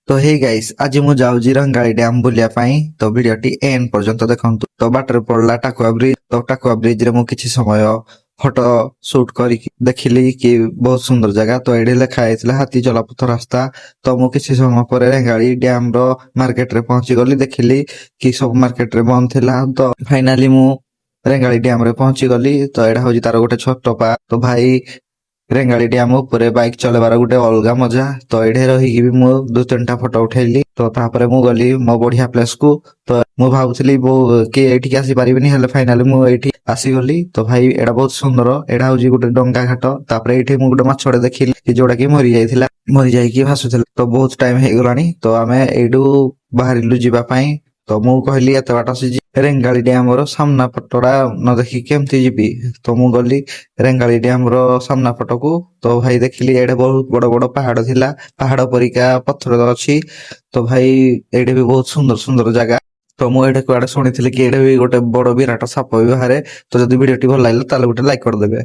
तो hey guys आज मु जाउजी रंगाली डैम बुलिया पाई तो वीडियोटी एंड पर्यंत देखंतु। तो बाटर पड़ला टाकुआ ब्रिज। तो टाकुआ ब्रिज रे मु किछि समय फोटो शूट करी देखिली कि बहुत सुंदर जगह। तो एडे लेखा आइतला हाथी जलपथ रास्ता। तो मु किछि समय पर रेंगाली डैम रो मार्केट रे पहुंची गली, देखिली कि सब मार्केट रे बंद थिला। तो फाइनली मु रेंगाली डैम रे पहुंची गली। तो एडा होजी तार गोटे छोट पार्क। तो भाई रेंगाली डैम ऊपर बाइक चलेबार गोटे अलगा मजा। तो एठे रही भी मु दु तीनटा फोटो उठेली। तो तापरे मु गली मो बढ़िया प्लेस को। तो मु भाबुଥିଲି कि एठी आसी पारिबिनी, हेले फाइनली मु एठी आसी गली। तो भाई एडा बहुत सुंदर, एडा होजी गोटे डंगा घाट। तापरे एठी मु गोटे माछड़े देखिली कि जोड़ा कि मरि जाइथिला, मरि जाइकी भासुथिला। तो बहुत टाइम हे गलानी। तो आमे एडू बाहरिलु जीवा पई। तो मु कहली एते बाट आसी रेंगाली डैम रो सामना पटड़ा न देखि केमती जीबी। तो मु गली रेंगाली डैम रो सामना पटकू। तो भाई देखिली एडे बहुत बड़ बड़ पहाड़ थिला, पहाड़ परिका पत्थर अछि। तो भाई एडे भी बहुत सुंदर सुंदर जगह। तो मु एडे कुआडे सुनिथिली कि एडे भी गोटे बड़ विराट साप भी बाहरे। तो जदि वीडियोटी भल लागला ताले गोटे लाइक कर देबे।